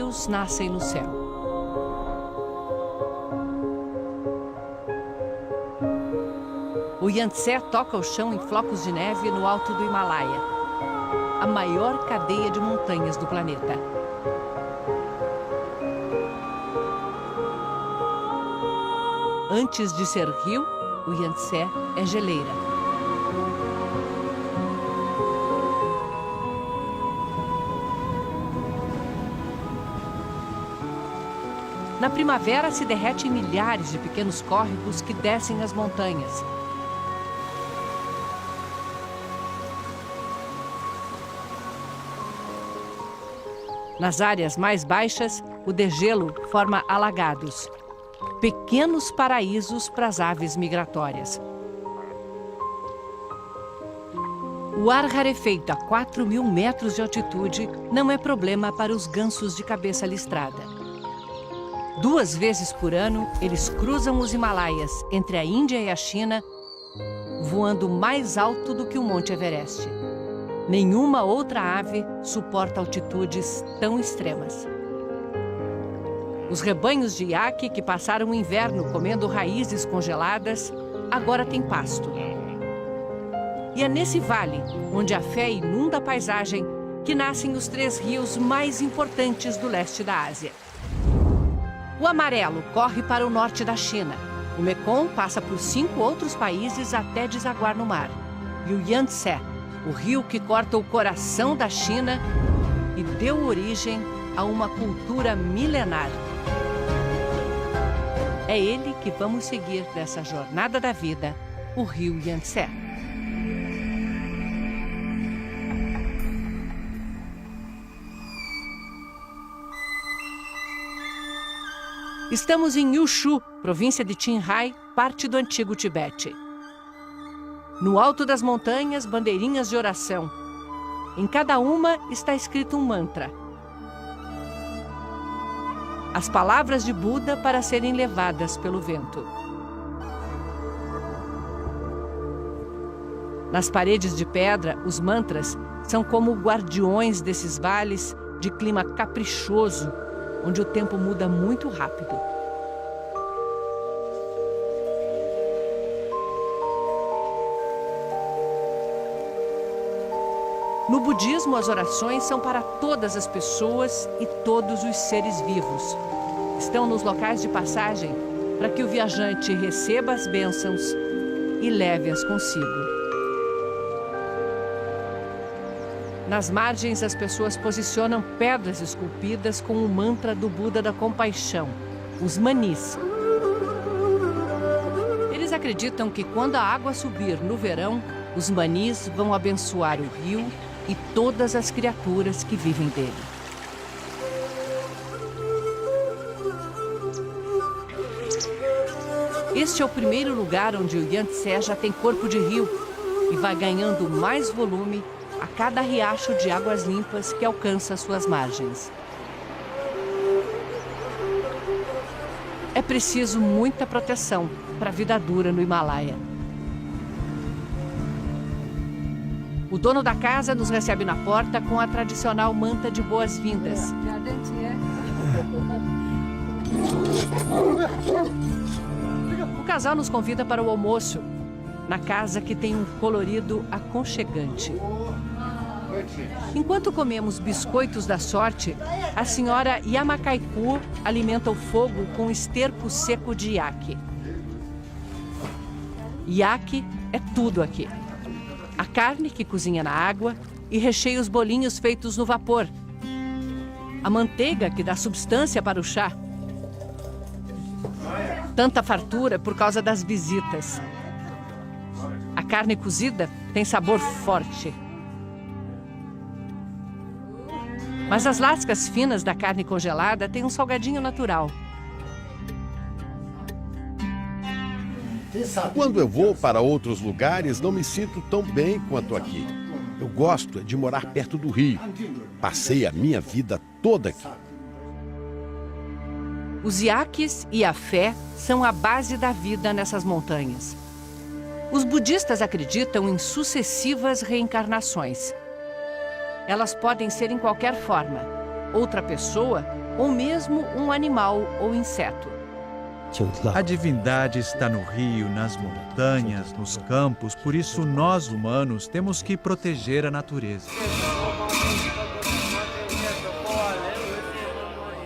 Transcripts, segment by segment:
rios nascem no céu. O Yangtze toca o chão em flocos de neve no alto do Himalaia, a maior cadeia de montanhas do planeta. Antes de ser rio, o Yangtze é geleira. Na primavera se derrete em milhares de pequenos córregos que descem as montanhas. Nas áreas mais baixas, o degelo forma alagados, pequenos paraísos para as aves migratórias. O ar rarefeito a 4.000 metros de altitude não é problema para os gansos de cabeça listrada. 2 vezes por ano, eles cruzam os Himalaias entre a Índia e a China, voando mais alto do que o Monte Everest. Nenhuma outra ave suporta altitudes tão extremas. Os rebanhos de iaque que passaram o inverno comendo raízes congeladas, agora têm pasto. E é nesse vale, onde a fé inunda a paisagem, que nascem os 3 rios mais importantes do leste da Ásia. O Amarelo corre para o norte da China. O Mekong passa por 5 outros países até desaguar no mar. E o Yangtze, o rio que corta o coração da China e deu origem a uma cultura milenar. É ele que vamos seguir nessa jornada da vida, o rio Yangtze. Estamos em Yushu, província de Qinghai, parte do antigo Tibete. No alto das montanhas, bandeirinhas de oração. Em cada uma está escrito um mantra. As palavras de Buda para serem levadas pelo vento. Nas paredes de pedra, os mantras são como guardiões desses vales de clima caprichoso, onde o tempo muda muito rápido. No budismo, as orações são para todas as pessoas e todos os seres vivos. Estão nos locais de passagem para que o viajante receba as bênçãos e leve-as consigo. Nas margens, as pessoas posicionam pedras esculpidas com o mantra do Buda da Compaixão, os manis. Eles acreditam que quando a água subir no verão, os manis vão abençoar o rio e todas as criaturas que vivem dele. Este é o primeiro lugar onde o Yangtze já tem corpo de rio e vai ganhando mais volume a cada riacho de águas limpas que alcança suas margens. É preciso muita proteção para a vida dura no Himalaia. O dono da casa nos recebe na porta com a tradicional manta de boas-vindas. O casal nos convida para o almoço, na casa que tem um colorido aconchegante. Enquanto comemos biscoitos da sorte, a senhora Yamakaiku alimenta o fogo com esterco seco de iaque. Iaque é tudo aqui. A carne que cozinha na água e recheia os bolinhos feitos no vapor. A manteiga que dá substância para o chá. Tanta fartura por causa das visitas. A carne cozida tem sabor forte. Mas as lascas finas da carne congelada têm um salgadinho natural. Quando eu vou para outros lugares, não me sinto tão bem quanto aqui. Eu gosto de morar perto do rio. Passei a minha vida toda aqui. Os iaques e a fé são a base da vida nessas montanhas. Os budistas acreditam em sucessivas reencarnações. Elas podem ser em qualquer forma. Outra pessoa ou mesmo um animal ou inseto. A divindade está no rio, nas montanhas, nos campos, por isso nós, humanos, temos que proteger a natureza.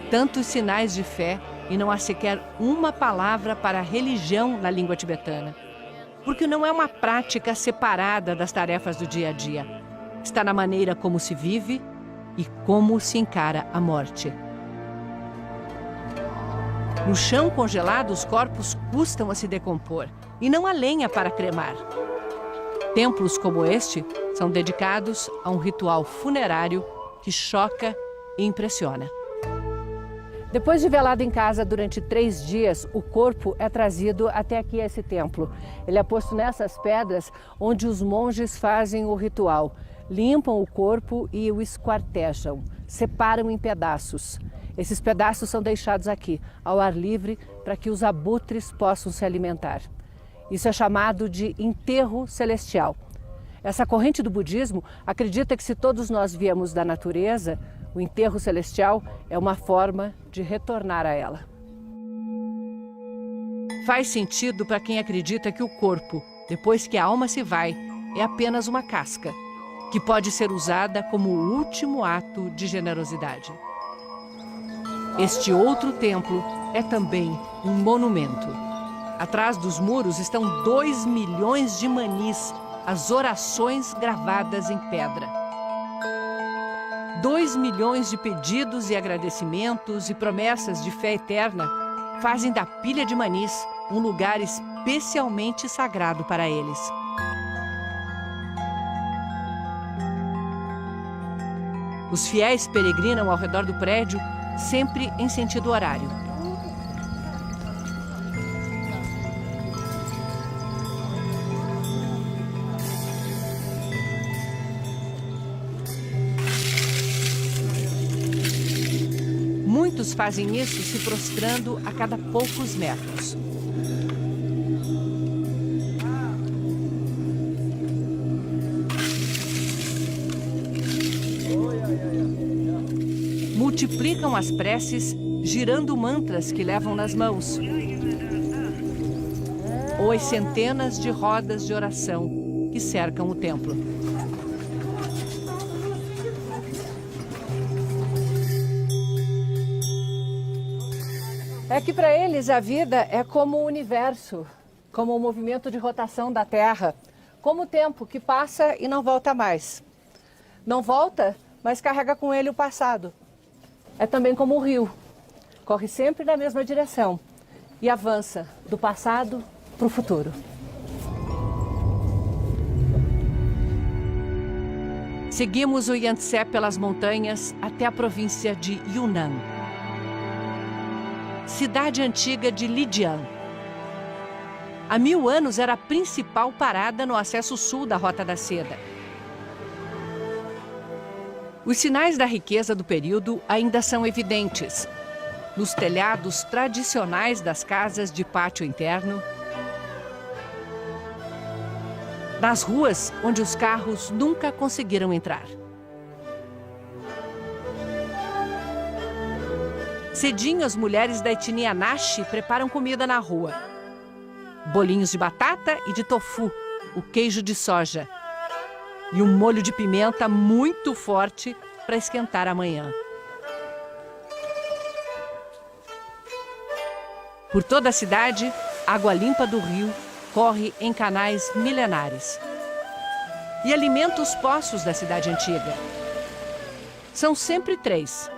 Tantos sinais de fé e não há sequer uma palavra para a religião na língua tibetana. Porque não é uma prática separada das tarefas do dia a dia. Está na maneira como se vive e como se encara a morte. No chão congelado, os corpos custam a se decompor e não há lenha para cremar. Templos como este são dedicados a um ritual funerário que choca e impressiona. Depois de velado em casa durante 3 dias, o corpo é trazido até aqui a esse templo. Ele é posto nessas pedras onde os monges fazem o ritual. Limpam o corpo e o esquartejam, separam em pedaços. Esses pedaços são deixados aqui, ao ar livre, para que os abutres possam se alimentar. Isso é chamado de enterro celestial. Essa corrente do budismo acredita que se todos nós viemos da natureza, o enterro celestial é uma forma de retornar a ela. Faz sentido para quem acredita que o corpo, depois que a alma se vai, é apenas uma casca, que pode ser usada como o último ato de generosidade. Este outro templo é também um monumento. Atrás dos muros estão 2 milhões de manis, as orações gravadas em pedra. 2 milhões de pedidos e agradecimentos e promessas de fé eterna fazem da pilha de manis um lugar especialmente sagrado para eles. Os fiéis peregrinam ao redor do prédio, sempre em sentido horário. Muitos fazem isso se prostrando a cada poucos metros. Multiplicam as preces, girando mantras que levam nas mãos. Ou as centenas de rodas de oração que cercam o templo. É que para eles a vida é como o universo, como o movimento de rotação da Terra, como o tempo que passa e não volta mais. Não volta, mas carrega com ele o passado. É também como o rio, corre sempre na mesma direção e avança do passado para o futuro. Seguimos o Yangtze pelas montanhas até a província de Yunnan. Cidade antiga de Lijiang. Há 1000 anos era a principal parada no acesso sul da Rota da Seda. Os sinais da riqueza do período ainda são evidentes. Nos telhados tradicionais das casas de pátio interno, nas ruas onde os carros nunca conseguiram entrar. Cedinho, as mulheres da etnia Naxi preparam comida na rua. Bolinhos de batata e de tofu, o queijo de soja. E um molho de pimenta muito forte para esquentar amanhã. Por toda a cidade, água limpa do rio corre em canais milenares. E alimenta os poços da cidade antiga. São sempre 3.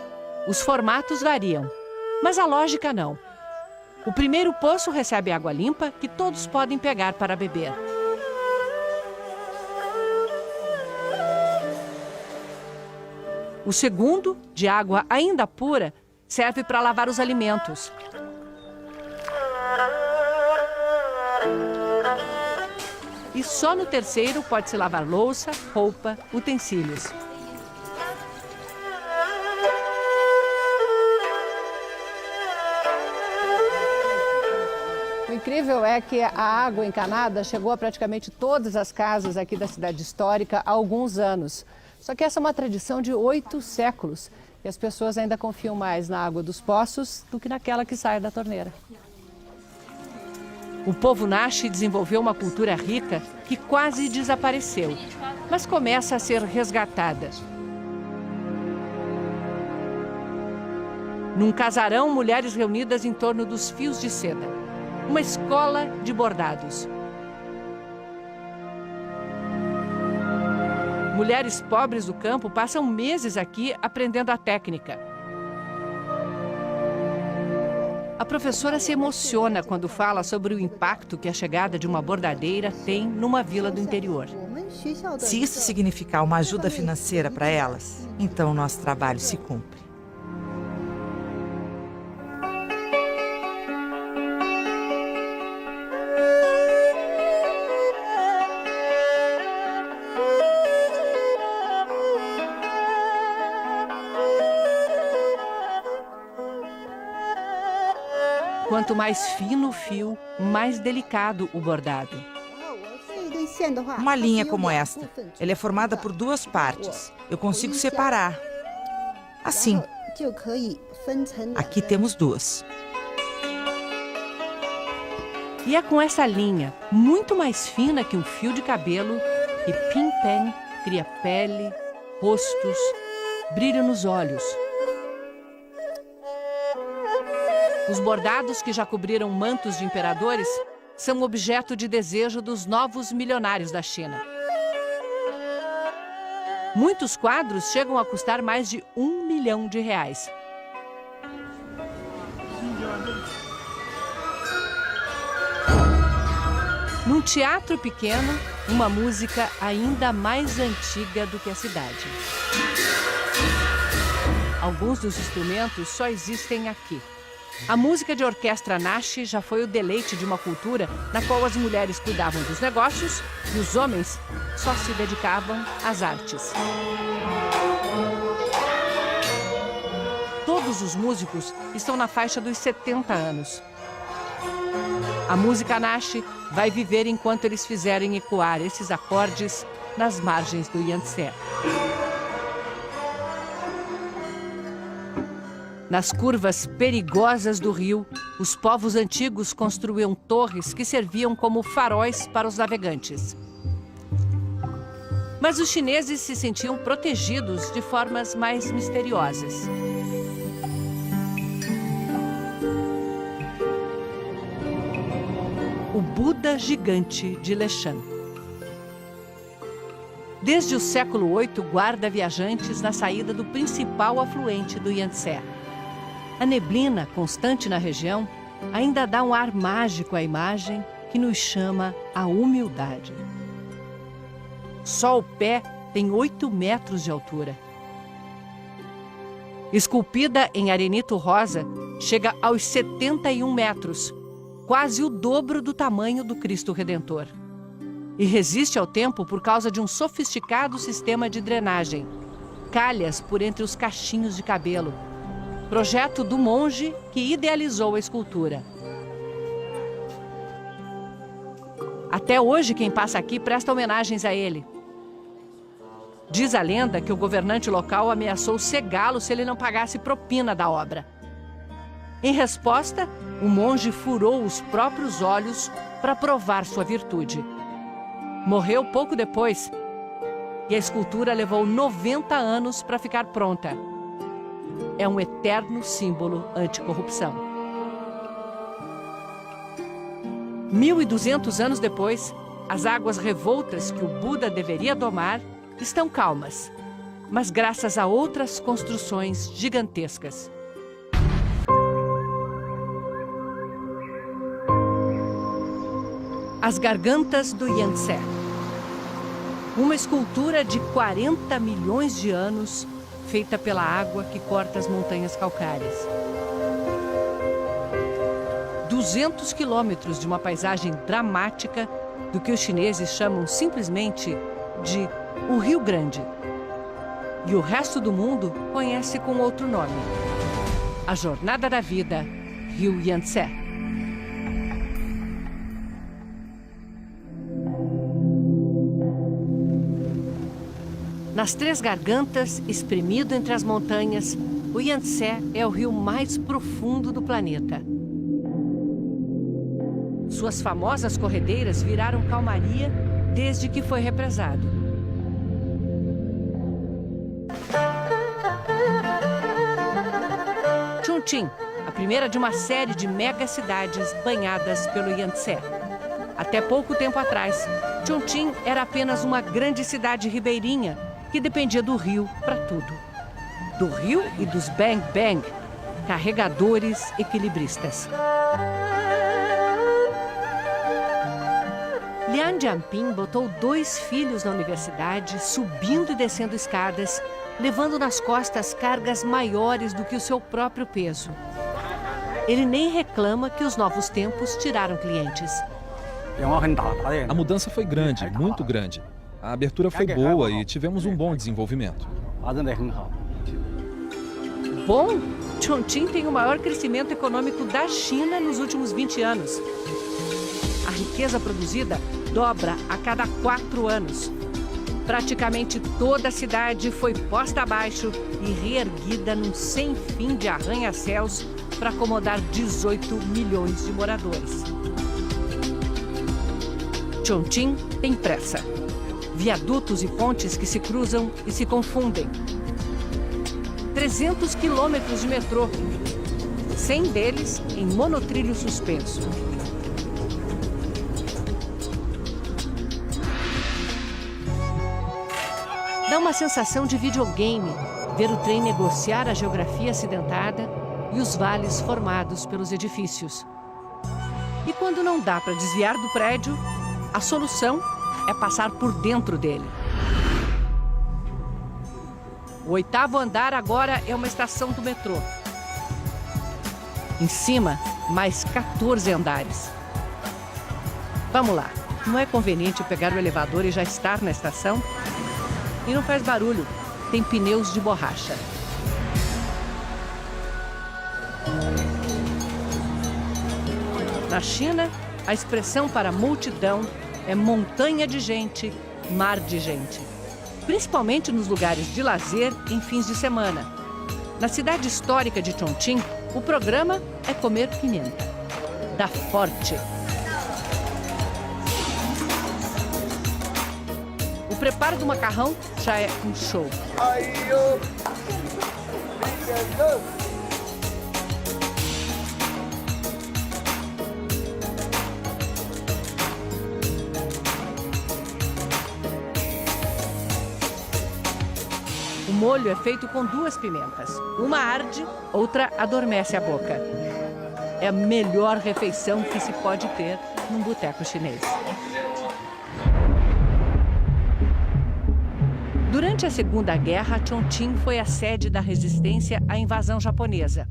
Os formatos variam, mas a lógica não. O primeiro poço recebe água limpa que todos podem pegar para beber. O segundo, de água ainda pura, serve para lavar os alimentos. E só no terceiro pode-se lavar louça, roupa, utensílios. O incrível é que a água encanada chegou a praticamente todas as casas aqui da cidade histórica há alguns anos. Só que essa é uma tradição de 8 séculos E as pessoas ainda confiam mais na água dos poços do que naquela que sai da torneira. O povo Naxi desenvolveu uma cultura rica que quase desapareceu, mas começa a ser resgatada. Num casarão, mulheres reunidas em torno dos fios de seda. Uma escola de bordados. Mulheres pobres do campo passam meses aqui aprendendo a técnica. A professora se emociona quando fala sobre o impacto que a chegada de uma bordadeira tem numa vila do interior. Se isso significar uma ajuda financeira para elas, então o nosso trabalho se cumpre. Quanto mais fino o fio, mais delicado o bordado. Uma linha como esta, ela é formada por duas partes. Eu consigo separar. Assim. Aqui temos duas. E é com essa linha, muito mais fina que um fio de cabelo, que Pin Pen cria pele, rostos, brilho nos olhos. Os bordados que já cobriram mantos de imperadores são objeto de desejo dos novos milionários da China. Muitos quadros chegam a custar mais de R$1 milhão. Num teatro pequeno, uma música ainda mais antiga do que a cidade. Alguns dos instrumentos só existem aqui. A música de orquestra Naxi já foi o deleite de uma cultura na qual as mulheres cuidavam dos negócios e os homens só se dedicavam às artes. Todos os músicos estão na faixa dos 70 anos. A música Naxi vai viver enquanto eles fizerem ecoar esses acordes nas margens do Yangtze. Nas curvas perigosas do rio, os povos antigos construíam torres que serviam como faróis para os navegantes. Mas os chineses se sentiam protegidos de formas mais misteriosas. O Buda gigante de Leshan. Desde o século VIII, guarda viajantes na saída do principal afluente do Yangtze. A neblina constante na região ainda dá um ar mágico à imagem que nos chama à humildade. Só o pé tem 8 metros de altura. Esculpida em arenito rosa, chega aos 71 metros, quase o dobro do tamanho do Cristo Redentor. E resiste ao tempo por causa de um sofisticado sistema de drenagem, calhas por entre os cachinhos de cabelo, projeto do monge que idealizou a escultura. Até hoje, quem passa aqui presta homenagens a ele. Diz a lenda que o governante local ameaçou cegá-lo se ele não pagasse propina da obra. Em resposta, o monge furou os próprios olhos para provar sua virtude. Morreu pouco depois e a escultura levou 90 anos para ficar pronta. É um eterno símbolo anticorrupção. 1.200 anos depois, as águas revoltas que o Buda deveria domar estão calmas, mas graças a outras construções gigantescas. As Gargantas do Yangtze. Uma escultura de 40 milhões de anos, feita pela água que corta as montanhas calcárias. 200 quilômetros de uma paisagem dramática do que os chineses chamam simplesmente de o Rio Grande. E o resto do mundo conhece com outro nome: a Jornada da Vida, Rio Yangtze. Nas Três Gargantas, espremido entre as montanhas, O Yangtze é o rio mais profundo do planeta. Suas famosas corredeiras viraram calmaria desde que foi represado. Chongqing, a primeira de uma série de megacidades banhadas pelo Yangtze. Até pouco tempo atrás, Chongqing era apenas uma grande cidade ribeirinha que dependia do rio para tudo. Do rio e dos Bang Bang, carregadores equilibristas. Lian Jianping botou 2 filhos na universidade, subindo e descendo escadas, levando nas costas cargas maiores do que o seu próprio peso. Ele nem reclama que os novos tempos tiraram clientes. A mudança foi grande, muito grande. A abertura foi boa e tivemos um bom desenvolvimento. Bom, Chongqing tem o maior crescimento econômico da China nos últimos 20 anos. A riqueza produzida dobra a cada 4 anos. Praticamente toda a cidade foi posta abaixo e reerguida num sem fim de arranha-céus para acomodar 18 milhões de moradores. Chongqing tem pressa. Viadutos e pontes que se cruzam e se confundem. 300 quilômetros de metrô, 100 deles em monotrilho suspenso. Dá uma sensação de videogame ver o trem negociar a geografia acidentada e os vales formados pelos edifícios. E quando não dá para desviar do prédio, a solução é passar por dentro dele. O 8º andar agora é uma estação do metrô. Em cima, mais 14 andares. Vamos lá, não é conveniente pegar o elevador e já estar na estação? E não faz barulho, tem pneus de borracha. Na China, a expressão para multidão é montanha de gente, mar de gente. Principalmente nos lugares de lazer em fins de semana. Na cidade histórica de Chongqing, o programa é comer pimenta. Dá forte. O preparo do macarrão já é um show. O molho é feito com 2 pimentas. Uma arde, outra adormece a boca. É a melhor refeição que se pode ter num boteco chinês. Durante a Segunda Guerra, Chongqing foi a sede da resistência à invasão japonesa.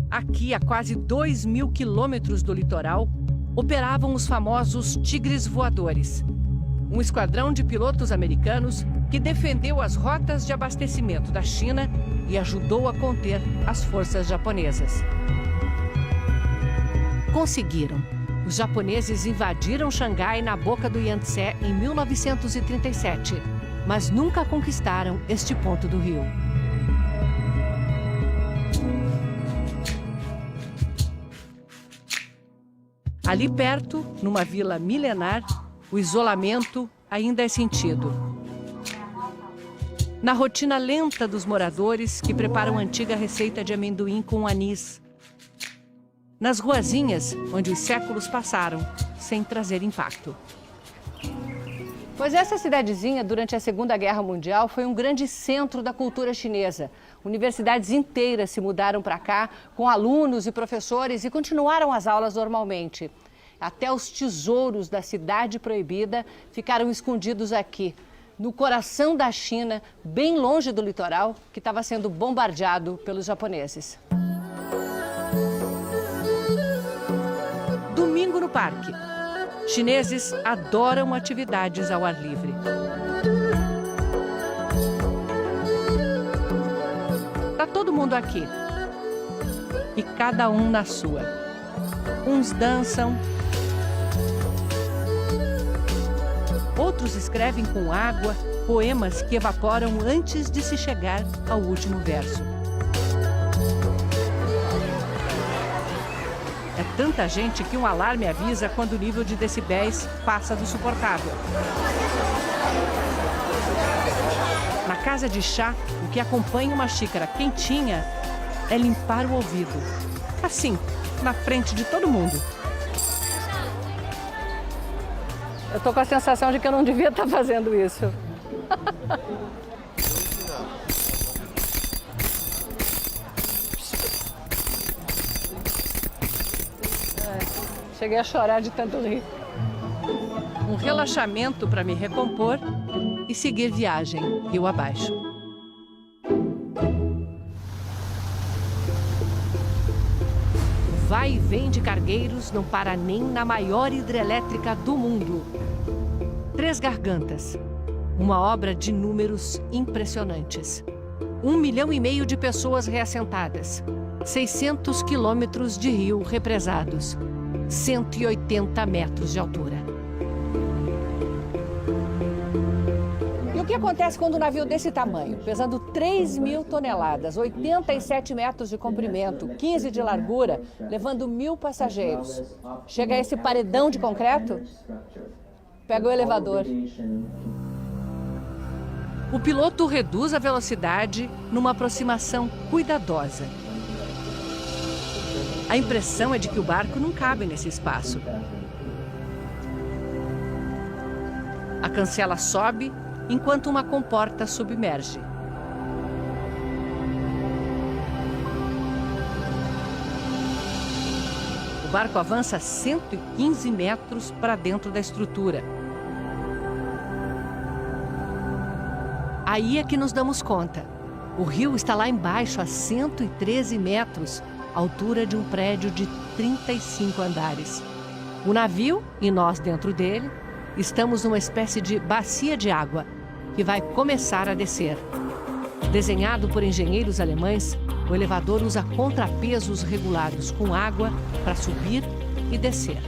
Aqui, a quase 2.000 quilômetros do litoral, operavam os famosos Tigres Voadores, um esquadrão de pilotos americanos que defendeu as rotas de abastecimento da China e ajudou a conter as forças japonesas. Conseguiram. Os japoneses invadiram Xangai na boca do Yangtze em 1937, mas nunca conquistaram este ponto do rio. Ali perto, numa vila milenar, o isolamento ainda é sentido. Na rotina lenta dos moradores que preparam a antiga receita de amendoim com anis. Nas ruazinhas onde os séculos passaram, sem trazer impacto. Pois essa cidadezinha, durante a Segunda Guerra Mundial, foi um grande centro da cultura chinesa. Universidades inteiras se mudaram para cá, com alunos e professores, e continuaram as aulas normalmente. Até os tesouros da Cidade Proibida ficaram escondidos aqui, no coração da China, bem longe do litoral, que estava sendo bombardeado pelos japoneses. Domingo no parque. Chineses adoram atividades ao ar livre. Tá todo mundo aqui. E cada um na sua. Uns dançam. Outros escrevem com água poemas que evaporam antes de se chegar ao último verso. tanta gente que um alarme avisa quando o nível de decibéis passa do suportável. Na casa de chá, o que acompanha uma xícara quentinha é limpar o ouvido. Assim, na frente de todo mundo. Eu tô com a sensação de que eu não devia estar fazendo isso. Cheguei a chorar de tanto rir. Um relaxamento para me recompor e seguir viagem rio abaixo. O vai e vem de cargueiros não para nem na maior hidrelétrica do mundo. Três Gargantas, uma obra de números impressionantes. 1,5 milhão de pessoas reassentadas, 600 quilômetros de rio represados, 180 metros de altura. E o que acontece quando um navio desse tamanho, pesando 3.000 toneladas, 87 metros de comprimento, 15 de largura, levando 1.000 passageiros, chega a esse paredão de concreto? Pega o elevador. O piloto reduz a velocidade numa aproximação cuidadosa. A impressão é de que o barco não cabe nesse espaço. A cancela sobe enquanto uma comporta submerge. O barco avança 115 metros para dentro da estrutura. Aí é que nos damos conta. O rio está lá embaixo, a 113 metros, altura de um prédio de 35 andares. O navio, e nós dentro dele, estamos numa espécie de bacia de água, que vai começar a descer. Desenhado por engenheiros alemães, o elevador usa contrapesos regulados com água para subir e descer.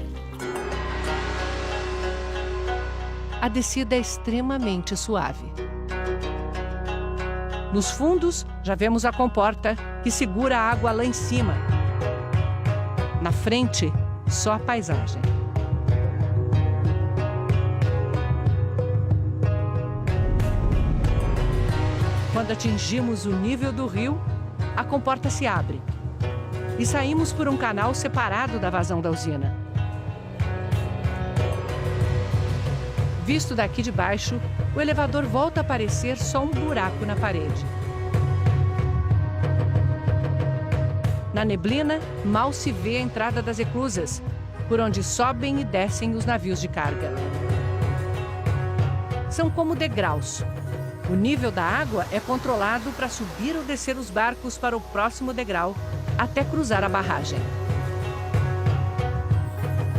A descida é extremamente suave. Nos fundos, já vemos a comporta que segura a água lá em cima. Na frente, só a paisagem. Quando atingimos o nível do rio, a comporta se abre e saímos por um canal separado da vazão da usina. Visto daqui de baixo, o elevador volta a parecer só um buraco na parede. Na neblina, mal se vê a entrada das eclusas, por onde sobem e descem os navios de carga. São como degraus. O nível da água é controlado para subir ou descer os barcos para o próximo degrau, até cruzar a barragem.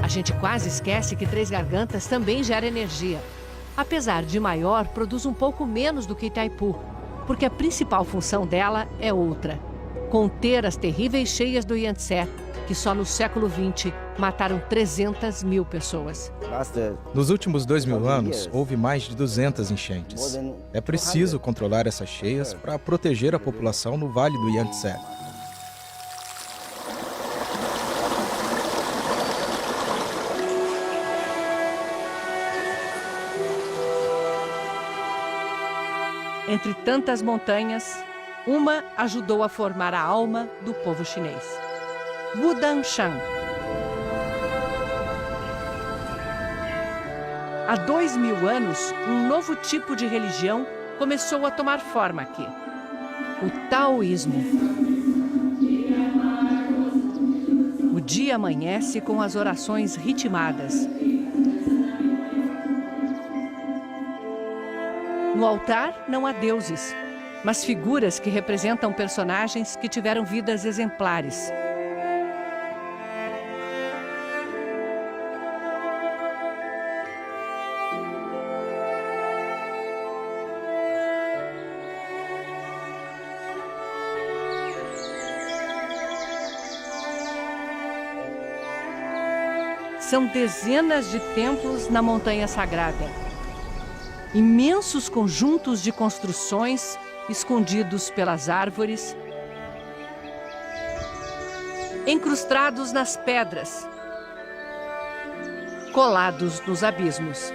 A gente quase esquece que Três Gargantas também gera energia. Apesar de maior, produz um pouco menos do que Itaipu, porque a principal função dela é outra: conter as terríveis cheias do Yangtze, que só no século XX mataram 300 mil pessoas. Nos últimos 2.000 anos, houve mais de 200 enchentes. É preciso controlar essas cheias para proteger a população no Vale do Yangtze. Entre tantas montanhas, uma ajudou a formar a alma do povo chinês. Wudanshan. Há 2.000 anos, um novo tipo de religião começou a tomar forma aqui: o taoísmo. O dia amanhece com as orações ritmadas. No altar não há deuses, mas figuras que representam personagens que tiveram vidas exemplares. São dezenas de templos na Montanha Sagrada. Imensos conjuntos de construções escondidos pelas árvores. Encrustados nas pedras, colados nos abismos.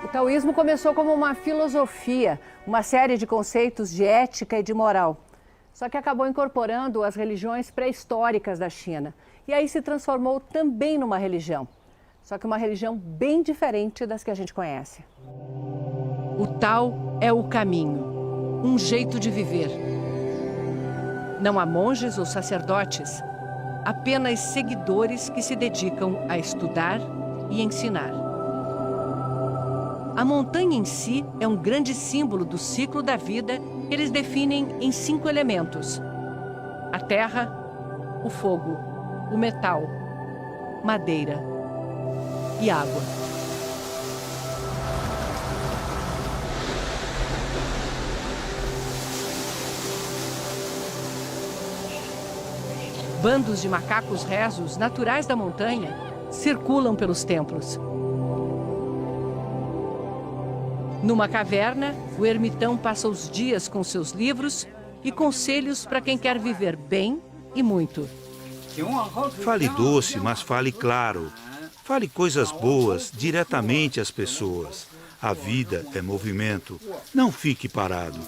O taoísmo começou como uma filosofia, uma série de conceitos de ética e de moral. Só que acabou incorporando as religiões pré-históricas da China. E aí se transformou também numa religião. Só que uma religião bem diferente das que a gente conhece. O Tao é o caminho, um jeito de viver. Não há monges ou sacerdotes, apenas seguidores que se dedicam a estudar e ensinar. A montanha em si é um grande símbolo do ciclo da vida que eles definem em 5 elementos: a terra, o fogo, o metal, madeira e água. Bandos de macacos rezos, naturais da montanha, circulam pelos templos. Numa caverna, o ermitão passa os dias com seus livros e conselhos para quem quer viver bem e muito. Fale doce, mas fale claro. Fale coisas boas diretamente às pessoas. A vida é movimento. Não fique parado.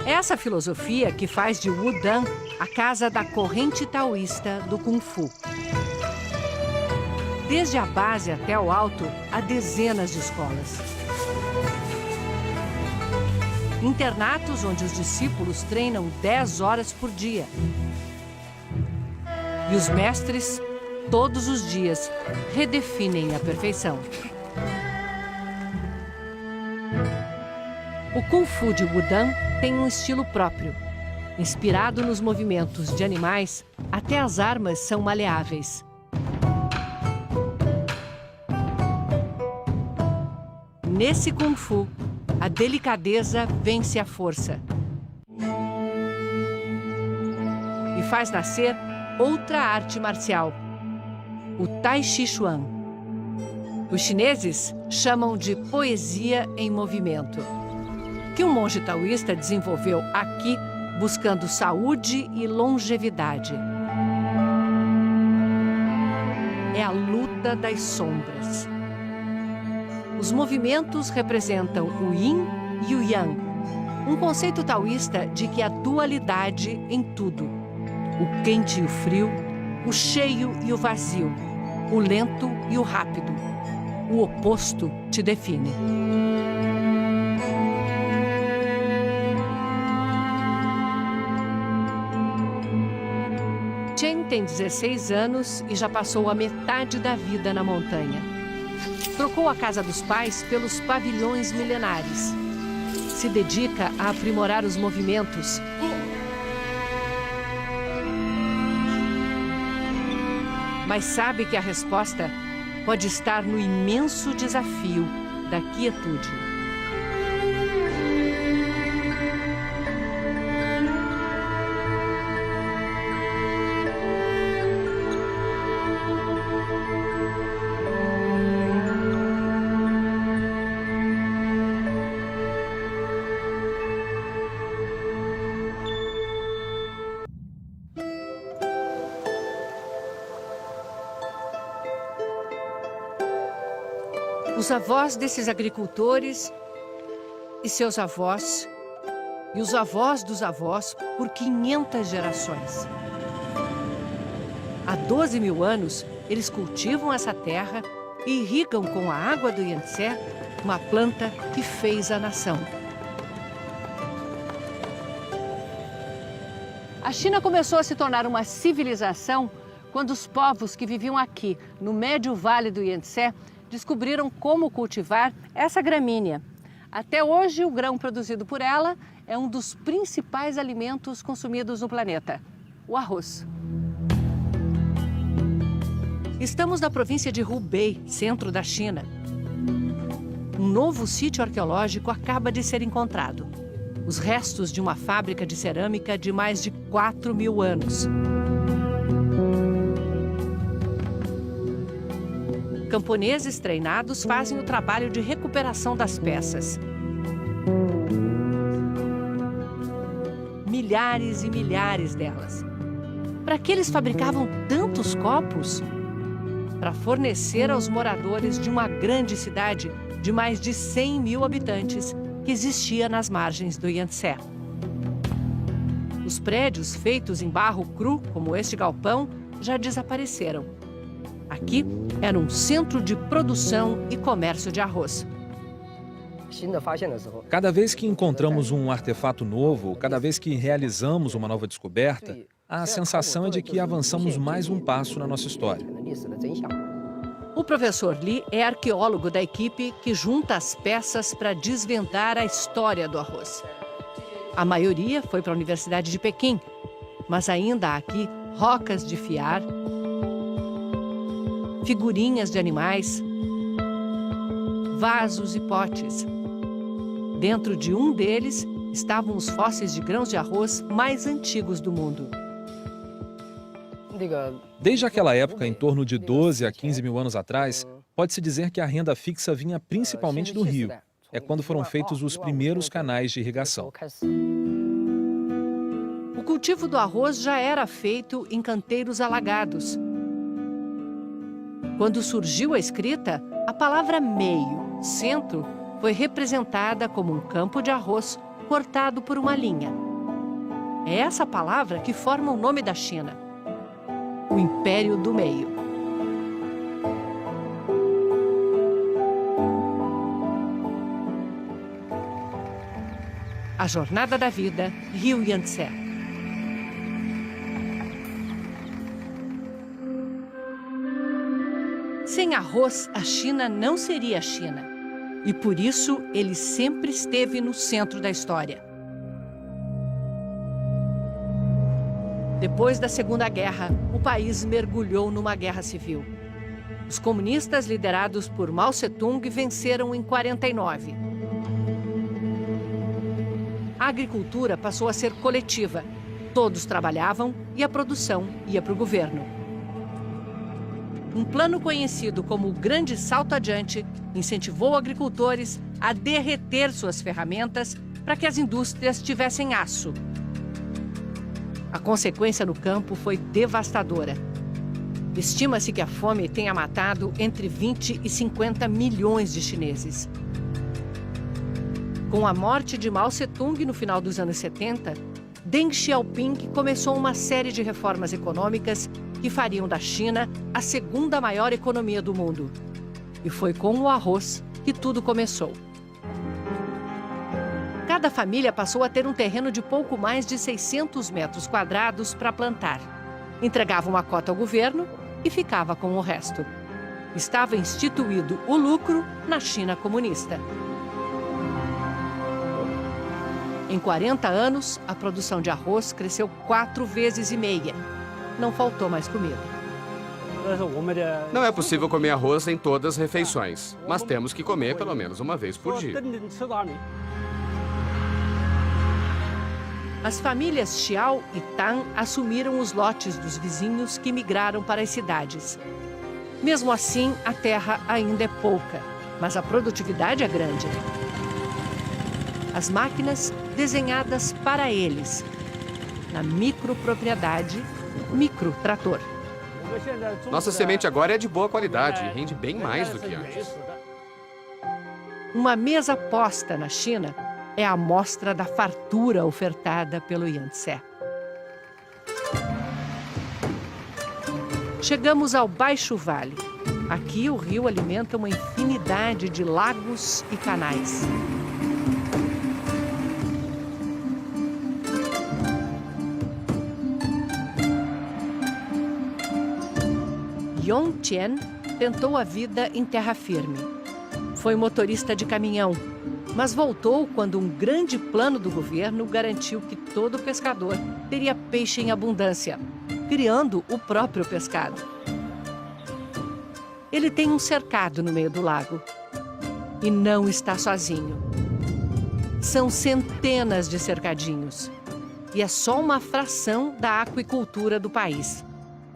Essa filosofia que faz de Wudang a casa da corrente taoísta do Kung Fu. Desde a base até o alto, há dezenas de escolas. Internatos onde os discípulos treinam 10 horas por dia. E os mestres, todos os dias, redefinem a perfeição. O Kung Fu de Wudang tem um estilo próprio. Inspirado nos movimentos de animais, até as armas são maleáveis. Nesse Kung Fu, a delicadeza vence a força. E faz nascer outra arte marcial, o Tai Chi Chuan. Os chineses chamam de poesia em movimento, que um monge taoísta desenvolveu aqui buscando saúde e longevidade. É a luta das sombras. Os movimentos representam o Yin e o Yang, um conceito taoísta de que há dualidade em tudo. O quente e o frio, o cheio e o vazio, o lento e o rápido. O oposto te define. Chen tem 16 anos e já passou a metade da vida na montanha. Trocou a casa dos pais pelos pavilhões milenares. Se dedica a aprimorar os movimentos. Mas sabe que a resposta pode estar no imenso desafio da quietude. Os avós desses agricultores e seus avós, e os avós dos avós por 500 gerações. Há 12 mil anos, eles cultivam essa terra e irrigam com a água do Yangtze uma planta que fez a nação. A China começou a se tornar uma civilização quando os povos que viviam aqui, no médio vale do Yangtze, descobriram como cultivar essa gramínea. Até hoje, o grão produzido por ela é um dos principais alimentos consumidos no planeta, o arroz. Estamos na província de Hubei, centro da China. Um novo sítio arqueológico acaba de ser encontrado. Os restos de uma fábrica de cerâmica de mais de 4 mil anos. Camponeses treinados fazem o trabalho de recuperação das peças. milhares e milhares delas. Para que eles fabricavam tantos copos? Para fornecer aos moradores de uma grande cidade de mais de 100 mil habitantes que existia nas margens do Yangtze. Os prédios feitos em barro cru, como este galpão, já desapareceram. Aqui era um centro de produção e comércio de arroz. Cada vez que encontramos um artefato novo, cada vez que realizamos uma nova descoberta, a sensação é de que avançamos mais um passo na nossa história. O professor Li é arqueólogo da equipe que junta as peças para desvendar a história do arroz. A maioria foi para a Universidade de Pequim, mas ainda há aqui rocas de fiar, figurinhas de animais, vasos e potes. Dentro de um deles estavam os fósseis de grãos de arroz mais antigos do mundo. Desde aquela época, em torno de 12 a 15 mil anos atrás, pode-se dizer que a renda fixa vinha principalmente do rio. É quando foram feitos os primeiros canais de irrigação. O cultivo do arroz já era feito em canteiros alagados. Quando surgiu a escrita, a palavra meio, centro, foi representada como um campo de arroz cortado por uma linha. É essa palavra que forma o nome da China, o Império do Meio. A Jornada da Vida, Rio Yangtze. Sem arroz, a China não seria a China. E por isso, ele sempre esteve no centro da história. Depois da Segunda Guerra, o país mergulhou numa guerra civil. Os comunistas, liderados por Mao Tse-tung, venceram em 49. A agricultura passou a ser coletiva. Todos trabalhavam e a produção ia para o governo. Um plano conhecido como o Grande Salto Adiante incentivou agricultores a derreter suas ferramentas para que as indústrias tivessem aço. A consequência no campo foi devastadora. Estima-se que a fome tenha matado entre 20 e 50 milhões de chineses. Com a morte de Mao Tse-tung no final dos anos 70, Deng Xiaoping começou uma série de reformas econômicas que fariam da China a segunda maior economia do mundo. E foi com o arroz que tudo começou. Cada família passou a ter um terreno de pouco mais de 600 metros quadrados para plantar. Entregava uma cota ao governo e ficava com o resto. Estava instituído o lucro na China comunista. Em 40 anos, a produção de arroz cresceu 4,5 vezes. Não faltou mais comida. Não é possível comer arroz em todas as refeições, mas temos que comer pelo menos uma vez por dia. As famílias Xiao e Tan assumiram os lotes dos vizinhos que migraram para as cidades. Mesmo assim, a terra ainda é pouca, mas a produtividade é grande. As máquinas desenhadas para eles. Na micropropriedade, microtrator. Nossa semente agora é de boa qualidade e rende bem mais do que antes. Uma mesa posta na China é a amostra da fartura ofertada pelo Yangtze. Chegamos ao Baixo Vale. Aqui o rio alimenta uma infinidade de lagos e canais. Yong Chen tentou a vida em terra firme. Foi motorista de caminhão, mas voltou quando um grande plano do governo garantiu que todo pescador teria peixe em abundância, criando o próprio pescado. Ele tem um cercado no meio do lago e não está sozinho. São centenas de cercadinhos e é só uma fração da aquicultura do país.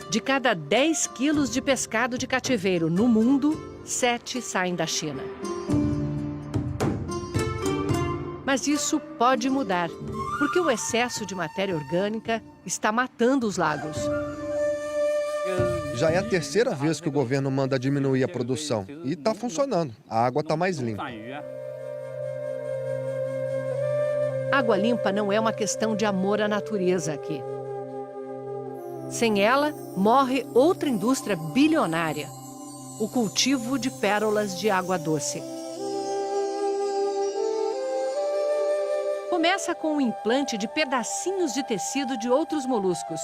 De cada 10 quilos de pescado de cativeiro no mundo, 7 saem da China. Mas isso pode mudar. Porque o excesso de matéria orgânica está matando os lagos. Já é a terceira vez que o governo manda diminuir a produção. E está funcionando. A água está mais limpa. Água limpa não é uma questão de amor à natureza aqui. Sem ela, morre outra indústria bilionária: o cultivo de pérolas de água doce. Começa com o implante de pedacinhos de tecido de outros moluscos.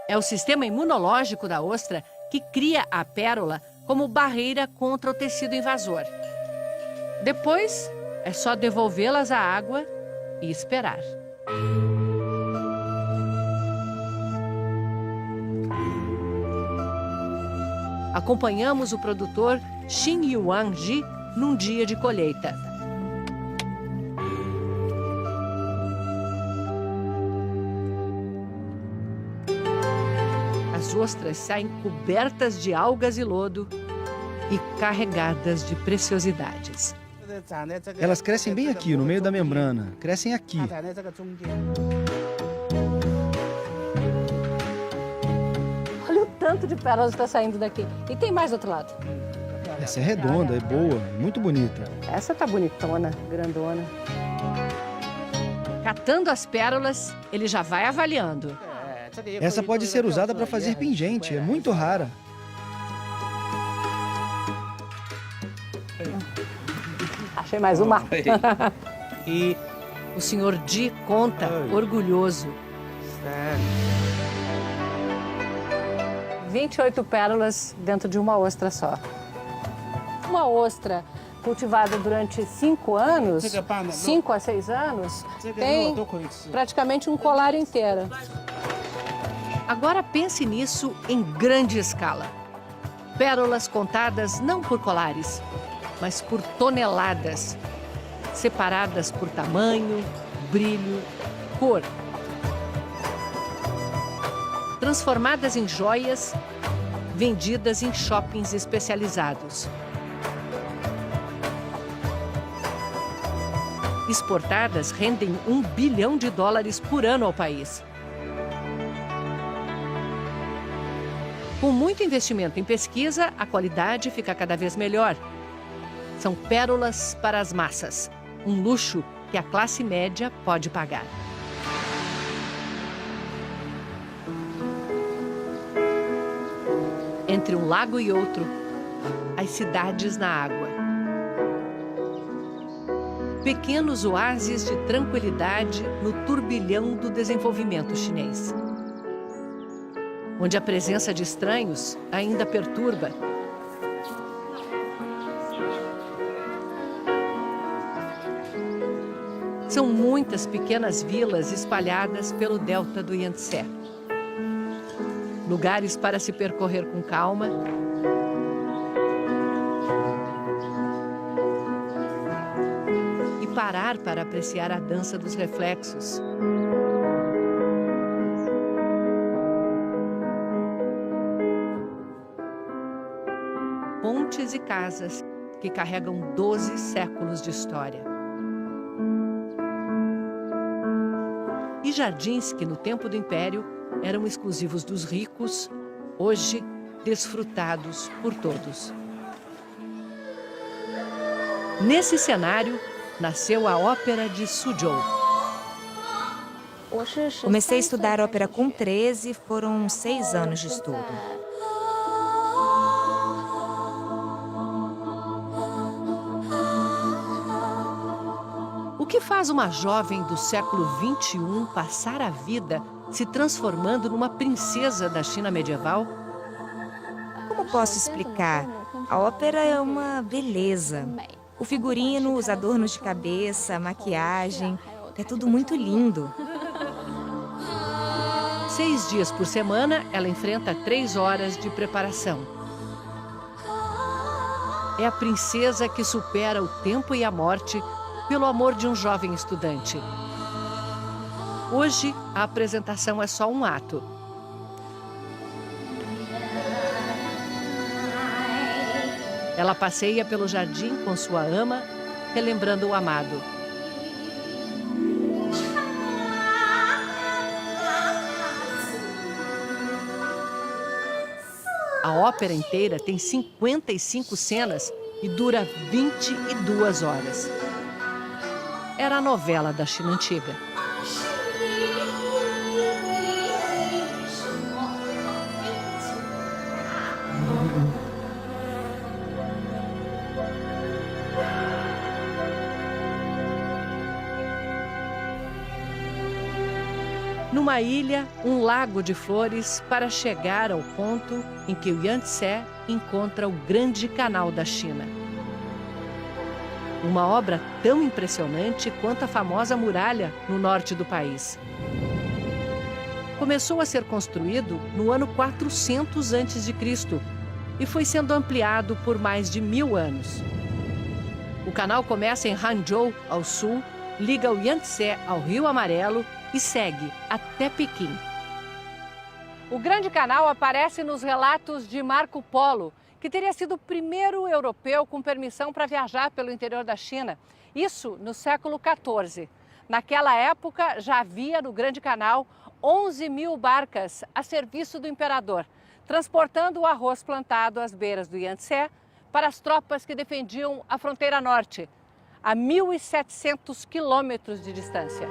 É o sistema imunológico da ostra que cria a pérola como barreira contra o tecido invasor. Depois, é só devolvê-las à água e esperar. Acompanhamos o produtor Xin Yuan Ji num dia de colheita. As ostras saem cobertas de algas e lodo e carregadas de preciosidades. Elas crescem bem aqui, no meio da membrana. Crescem aqui. Olha o tanto de pérolas que está saindo daqui. E tem mais do outro lado. Essa é redonda, é boa, muito bonita. Essa tá bonitona, grandona. Catando as pérolas, ele já vai avaliando. Essa pode ser usada para fazer pingente, é muito rara. Achei mais uma. E o senhor Di conta, orgulhoso. 28 pérolas dentro de uma ostra só. Uma ostra cultivada durante 5 anos, 5 a 6 anos, tem praticamente um colar inteiro. Agora pense nisso em grande escala. Pérolas contadas não por colares, mas por toneladas, separadas por tamanho, brilho, cor. Transformadas em joias, vendidas em shoppings especializados. Exportadas rendem $1 bilhão por ano ao país. Com muito investimento em pesquisa, a qualidade fica cada vez melhor. São pérolas para as massas, um luxo que a classe média pode pagar. Entre um lago e outro, as cidades na água. Pequenos oásis de tranquilidade no turbilhão do desenvolvimento chinês, onde a presença de estranhos ainda perturba. São muitas pequenas vilas espalhadas pelo delta do Yangtze. Lugares para se percorrer com calma. E parar para apreciar a dança dos reflexos. Pontes e casas que carregam 12 séculos de história. E jardins que, no tempo do Império, eram exclusivos dos ricos, hoje desfrutados por todos. Nesse cenário, nasceu a Ópera de Suzhou. Comecei a estudar ópera com 13, foram 6 anos de estudo. O que faz uma jovem do século XXI passar a vida se transformando numa princesa da China medieval? Como posso explicar? A ópera é uma beleza. O figurino, os adornos de cabeça, a maquiagem, é tudo muito lindo. 6 dias por semana, ela enfrenta 3 horas de preparação. É a princesa que supera o tempo e a morte pelo amor de um jovem estudante. Hoje, a apresentação é só um ato. Ela passeia pelo jardim com sua ama, relembrando o amado. A ópera inteira tem 55 cenas e dura 22 horas. Era a novela da China antiga. Numa ilha, um lago de flores para chegar ao ponto em que o Yangtze encontra o Grande Canal da China. Uma obra tão impressionante quanto a famosa muralha no norte do país. Começou a ser construído no ano 400 a.C. e foi sendo ampliado por mais de 1000 anos. O canal começa em Hangzhou, ao sul, liga o Yangtze ao Rio Amarelo e segue até Pequim. O Grande Canal aparece nos relatos de Marco Polo, que teria sido o primeiro europeu com permissão para viajar pelo interior da China. Isso no século XIV. Naquela época, já havia no Grande Canal 11.000 barcas a serviço do imperador, transportando o arroz plantado às beiras do Yangtze para as tropas que defendiam a fronteira norte, a 1.700 quilômetros de distância.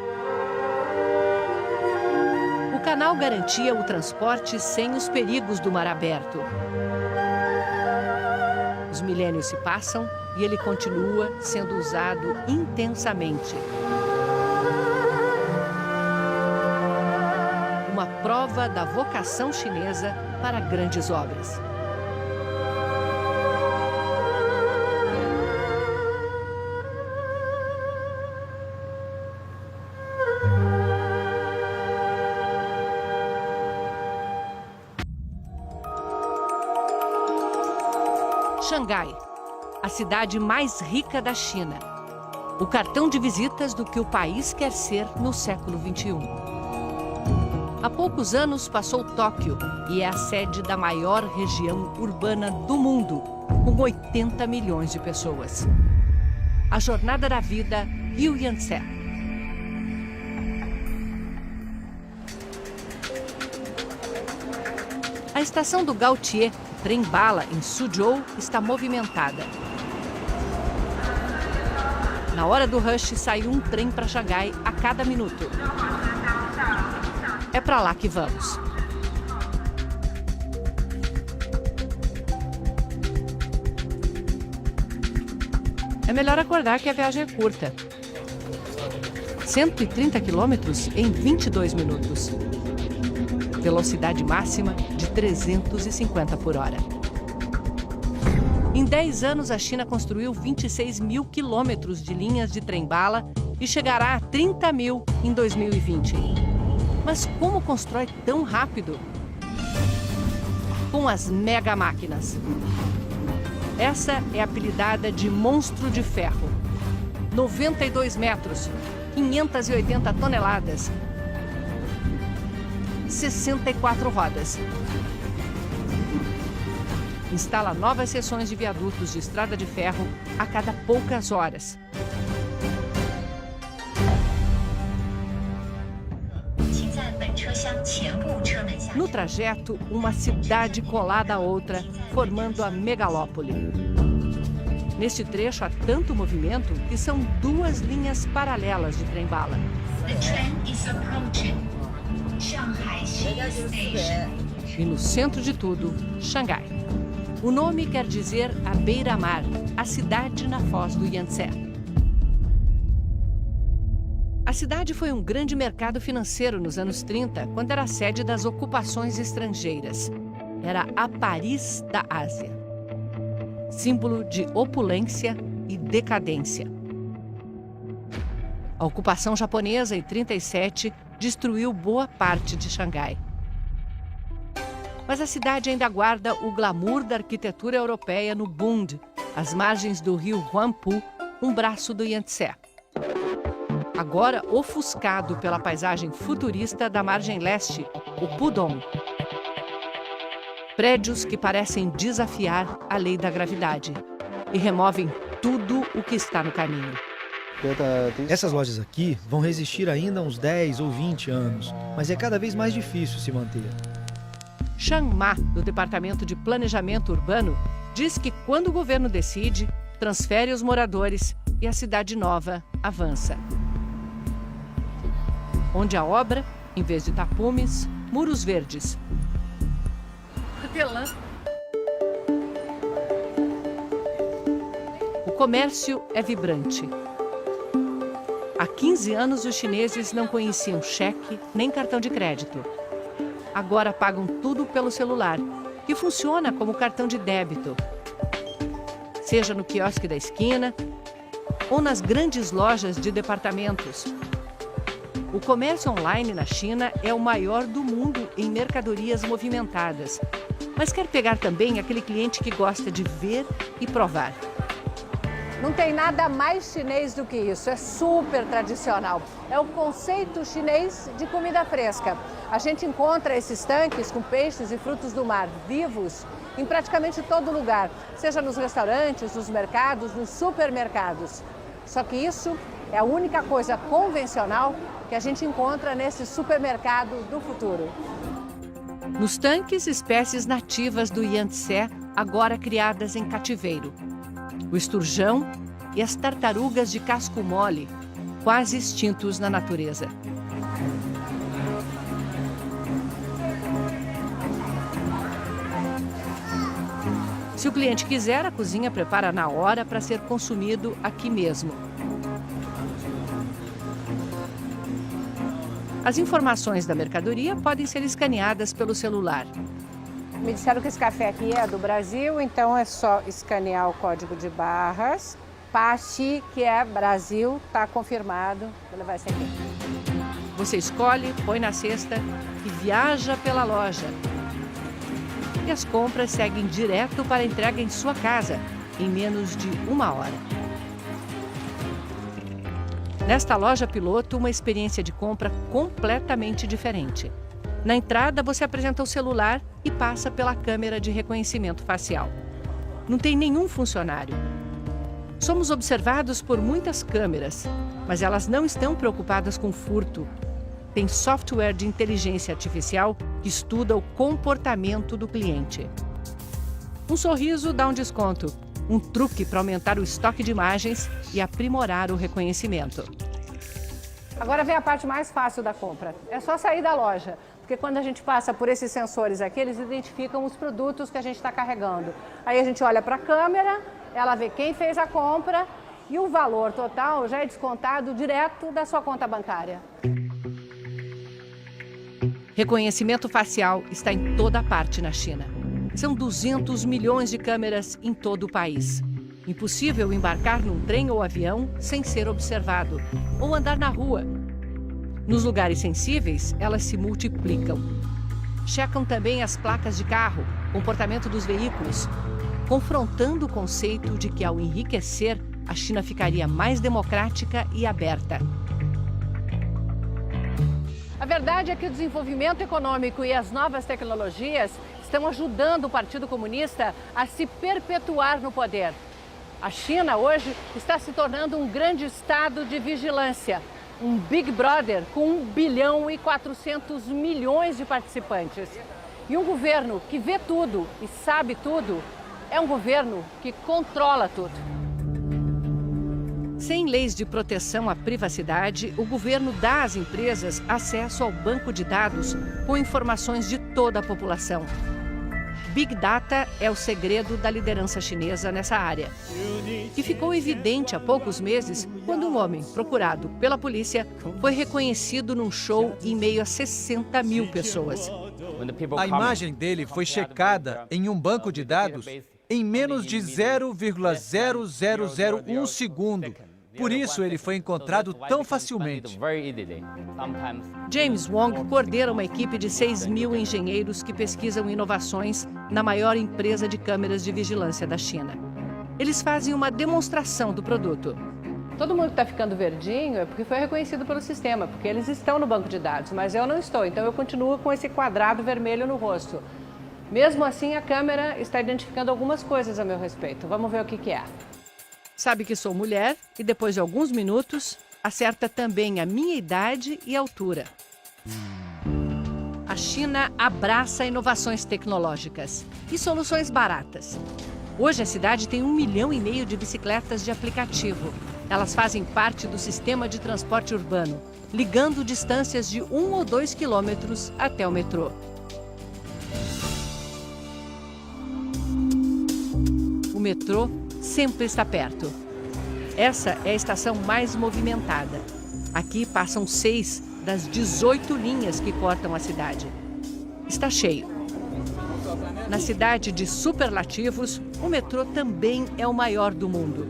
O canal garantia o transporte sem os perigos do mar aberto. Os milênios se passam e ele continua sendo usado intensamente. Uma prova da vocação chinesa para grandes obras. Xangai, a cidade mais rica da China. O cartão de visitas do que o país quer ser no século XXI. Há poucos anos passou Tóquio e é a sede da maior região urbana do mundo, com 80 milhões de pessoas. A jornada da vida Rio Yangtze. A estação do Gaotie, trem-bala em Suzhou, está movimentada. Na hora do rush, sai um trem para Xangai a cada minuto. É para lá que vamos. É melhor acordar que a viagem é curta. 130 quilômetros em 22 minutos. Velocidade máxima de 350 por hora. Em 10 anos, a China construiu 26.000 quilômetros de linhas de trem-bala e chegará a 30.000 em 2020. Mas como constrói tão rápido? Com as mega máquinas. Essa é apelidada de monstro de ferro. 92 metros, 580 toneladas, 64 rodas. Instala novas seções de viadutos de estrada de ferro a cada poucas horas. No trajeto, uma cidade colada à outra, formando a megalópole. Neste trecho há tanto movimento que são 2 linhas paralelas de trem-bala. E no centro de tudo, Xangai. O nome quer dizer a beira-mar, a cidade na foz do Yangtze. A cidade foi um grande mercado financeiro nos anos 30, quando era sede das ocupações estrangeiras. Era a Paris da Ásia. Símbolo de opulência e decadência. A ocupação japonesa, em 37, destruiu boa parte de Xangai. Mas a cidade ainda guarda o glamour da arquitetura europeia no Bund, às margens do rio Huangpu, um braço do Yangtze. Agora ofuscado pela paisagem futurista da margem leste, o Pudong. Prédios que parecem desafiar a lei da gravidade e removem tudo o que está no caminho. Essas lojas aqui vão resistir ainda uns 10 ou 20 anos, mas é cada vez mais difícil se manter. Shang Ma, do Departamento de Planejamento Urbano, diz que quando o governo decide, transfere os moradores e a cidade nova avança. Onde a obra, em vez de tapumes, muros verdes. O comércio é vibrante. Há 15 anos, os chineses não conheciam cheque nem cartão de crédito. Agora pagam tudo pelo celular, que funciona como cartão de débito. Seja no quiosque da esquina ou nas grandes lojas de departamentos. O comércio online na China é o maior do mundo em mercadorias movimentadas, mas quer pegar também aquele cliente que gosta de ver e provar. Não tem nada mais chinês do que isso, é super tradicional. É o conceito chinês de comida fresca. A gente encontra esses tanques com peixes e frutos do mar vivos em praticamente todo lugar, seja nos restaurantes, nos mercados, nos supermercados. Só que isso é a única coisa convencional que a gente encontra nesse supermercado do futuro. Nos tanques, espécies nativas do Yangtze, agora criadas em cativeiro. O esturjão e as tartarugas de casco mole, quase extintos na natureza. Se o cliente quiser, a cozinha prepara na hora para ser consumido aqui mesmo. As informações da mercadoria podem ser escaneadas pelo celular. Me disseram que esse café aqui é do Brasil, então é só escanear o código de barras. Pachi, que é Brasil, está confirmado. Vou levar esse aqui. Você escolhe, põe na cesta e viaja pela loja. E as compras seguem direto para a entrega em sua casa, em menos de 1 hora. Nesta loja piloto, uma experiência de compra completamente diferente. Na entrada, você apresenta o celular e passa pela câmera de reconhecimento facial. Não tem nenhum funcionário. Somos observados por muitas câmeras, mas elas não estão preocupadas com furto. Tem software de inteligência artificial que estuda o comportamento do cliente. Um sorriso dá um desconto, um truque para aumentar o estoque de imagens e aprimorar o reconhecimento. Agora vem a parte mais fácil da compra. É só sair da loja. Porque quando a gente passa por esses sensores aqui, eles identificam os produtos que a gente está carregando. Aí a gente olha para a câmera, ela vê quem fez a compra e o valor total já é descontado direto da sua conta bancária. Reconhecimento facial está em toda parte na China. São 200 milhões de câmeras em todo o país. Impossível embarcar num trem ou avião sem ser observado, ou andar na rua. Nos lugares sensíveis, elas se multiplicam. Checam também as placas de carro, comportamento dos veículos, confrontando o conceito de que, ao enriquecer, a China ficaria mais democrática e aberta. A verdade é que o desenvolvimento econômico e as novas tecnologias estão ajudando o Partido Comunista a se perpetuar no poder. A China hoje está se tornando um grande estado de vigilância. Um Big Brother com 1 bilhão e 400 milhões de participantes. E um governo que vê tudo e sabe tudo é um governo que controla tudo. Sem leis de proteção à privacidade, o governo dá às empresas acesso ao banco de dados com informações de toda a população. Big Data é o segredo da liderança chinesa nessa área. E ficou evidente há poucos meses quando um homem procurado pela polícia foi reconhecido num show em meio a 60 mil pessoas. A imagem dele foi checada em um banco de dados em menos de 0,0001 segundo. Por isso, ele foi encontrado tão facilmente. James Wong coordena uma equipe de 6 mil engenheiros que pesquisam inovações na maior empresa de câmeras de vigilância da China. Eles fazem uma demonstração do produto. Todo mundo que está ficando verdinho é porque foi reconhecido pelo sistema, porque eles estão no banco de dados, mas eu não estou, então eu continuo com esse quadrado vermelho no rosto. Mesmo assim, a câmera está identificando algumas coisas a meu respeito. Vamos ver o que é. Sabe que sou mulher e, depois de alguns minutos, acerta também a minha idade e altura. A A China abraça inovações tecnológicas e soluções baratas. Hoje a cidade tem 1,5 milhão de bicicletas de aplicativo. Elas fazem parte do sistema de transporte urbano, ligando distâncias de 1 ou 2 quilômetros até o metrô. O metrô sempre está perto. Essa é a estação mais movimentada. Aqui passam 6 das 18 linhas que cortam a cidade. Está cheio. Na cidade de superlativos, o metrô também é o maior do mundo.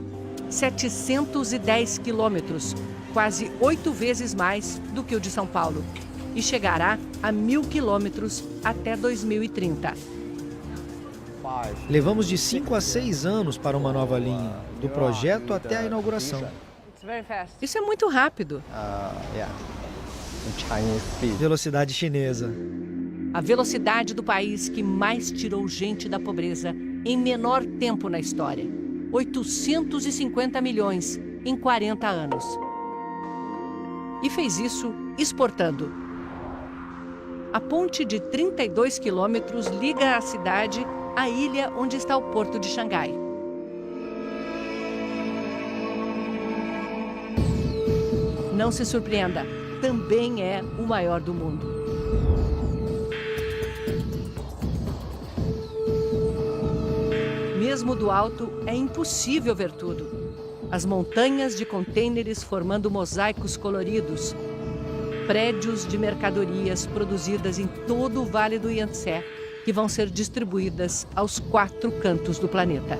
710 quilômetros, quase 8 vezes mais do que o de São Paulo. E chegará a 1.000 quilômetros até 2030. Levamos de 5 a 6 anos para uma nova linha, do projeto até a inauguração. Isso é muito rápido. Velocidade chinesa. A velocidade do país que mais tirou gente da pobreza em menor tempo na história. 850 milhões em 40 anos. E fez isso exportando. A ponte de 32 quilômetros liga a cidade à ilha onde está o porto de Xangai. Não se surpreenda, também é o maior do mundo. Mesmo do alto, é impossível ver tudo. As montanhas de contêineres formando mosaicos coloridos, prédios de mercadorias produzidas em todo o Vale do Yangtze, que vão ser distribuídas aos 4 cantos do planeta.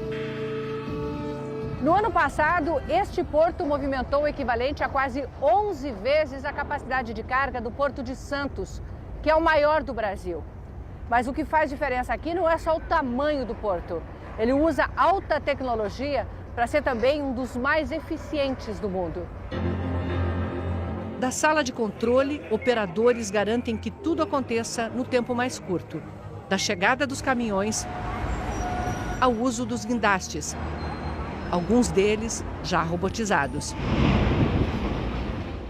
No ano passado, este porto movimentou o equivalente a quase 11 vezes a capacidade de carga do Porto de Santos, que é o maior do Brasil. Mas o que faz diferença aqui não é só o tamanho do porto. Ele usa alta tecnologia para ser também um dos mais eficientes do mundo. Da sala de controle, operadores garantem que tudo aconteça no tempo mais curto. Da chegada dos caminhões ao uso dos guindastes, alguns deles já robotizados.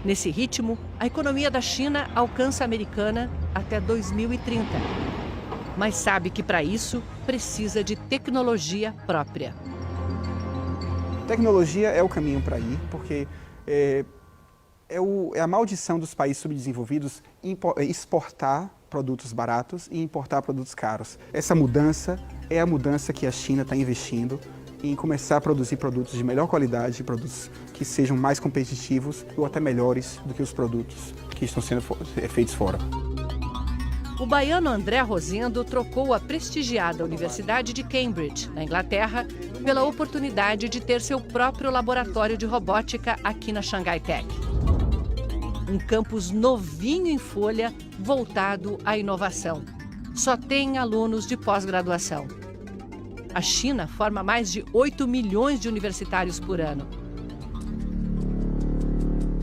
Nesse ritmo, a economia da China alcança a americana até 2030. Mas sabe que para isso precisa de tecnologia própria. Tecnologia é o caminho para ir, porque é a maldição dos países subdesenvolvidos exportar produtos baratos e importar produtos caros. Essa mudança é a mudança que a China está investindo em começar a produzir produtos de melhor qualidade, produtos que sejam mais competitivos ou até melhores do que os produtos que estão sendo feitos fora. O baiano André Rosendo trocou a prestigiada Universidade de Cambridge, na Inglaterra, pela oportunidade de ter seu próprio laboratório de robótica aqui na Xangai Tech. Um campus novinho em folha, voltado à inovação. Só tem alunos de pós-graduação. A China forma mais de 8 milhões de universitários por ano.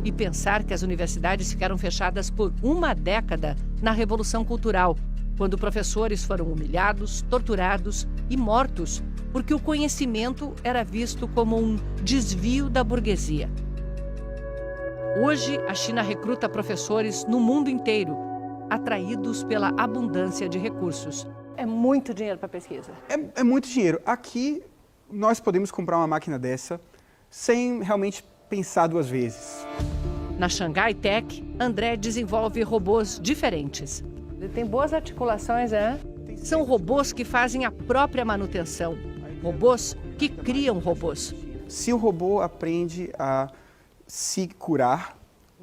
E pensar que as universidades ficaram fechadas por uma década na Revolução Cultural, quando professores foram humilhados, torturados e mortos, porque o conhecimento era visto como um desvio da burguesia. Hoje, a China recruta professores no mundo inteiro, atraídos pela abundância de recursos. É muito dinheiro para pesquisa. É muito dinheiro. Aqui, nós podemos comprar uma máquina dessa sem realmente pensar 2 vezes. Na Xangai Tech, André desenvolve robôs diferentes. Ele tem boas articulações, né? São robôs que fazem a própria manutenção. Robôs que criam robôs. Se o robô aprende a se curar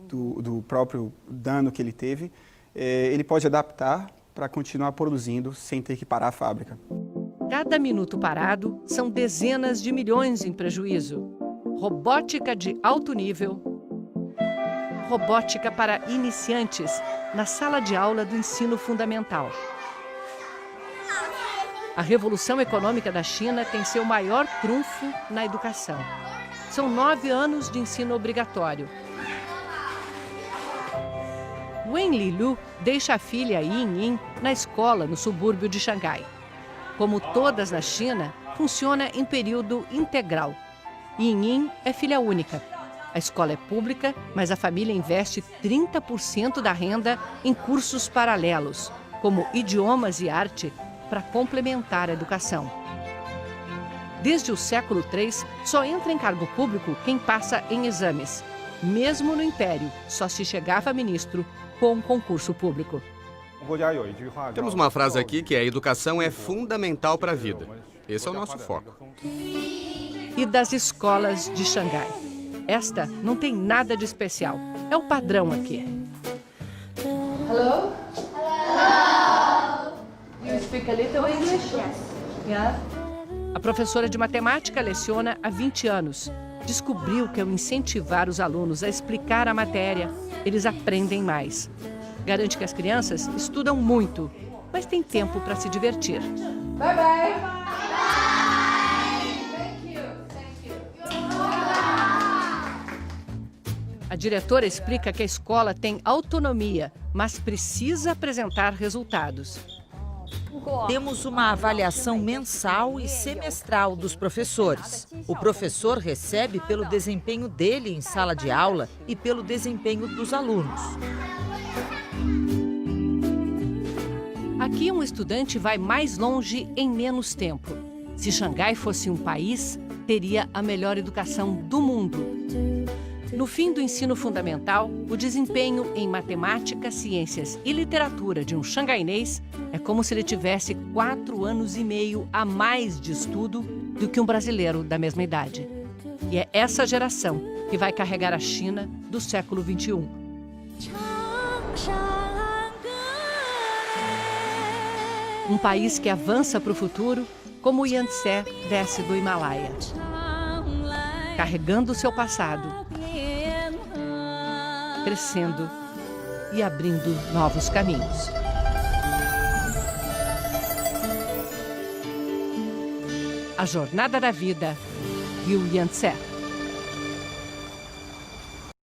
do próprio dano que ele teve, ele pode adaptar para continuar produzindo sem ter que parar a fábrica. Cada minuto parado são dezenas de milhões em prejuízo. Robótica de alto nível. Robótica para iniciantes na sala de aula do ensino fundamental. A revolução econômica da China tem seu maior trunfo na educação. São 9 anos de ensino obrigatório. Wen Lilu deixa a filha Yin na escola no subúrbio de Xangai. Como todas na China, funciona em período integral. Yin é filha única. A escola é pública, mas a família investe 30% da renda em cursos paralelos. como idiomas e arte, para complementar a educação. Desde o século III, só entra em cargo público quem passa em exames. Mesmo no Império, só se chegava a ministro com um concurso público. Temos uma frase aqui que a educação é fundamental para a vida. Esse é o nosso foco. E das escolas de Xangai. Esta não tem nada de especial. É o padrão aqui. Hello? Hello. You speak a little English? Yes. Yeah. A professora de matemática leciona há 20 anos. Descobriu que ao incentivar os alunos a explicar a matéria, eles aprendem mais. Garante que as crianças estudam muito, mas tem tempo para se divertir. Bye bye. A diretora explica que a escola tem autonomia, mas precisa apresentar resultados. Temos uma avaliação mensal e semestral dos professores. O professor recebe pelo desempenho dele em sala de aula e pelo desempenho dos alunos. Aqui um estudante vai mais longe em menos tempo. Se Xangai fosse um país, teria a melhor educação do mundo. No fim do ensino fundamental, o desempenho em matemática, ciências e literatura de um xangainês é como se ele tivesse 4 anos e meio a mais de estudo do que um brasileiro da mesma idade. E é essa geração que vai carregar a China do século XXI. Um país que avança para o futuro como o Yangtze desce do Himalaia, carregando o seu passado, crescendo e abrindo novos caminhos. A Jornada da Vida, Rio Yangtze.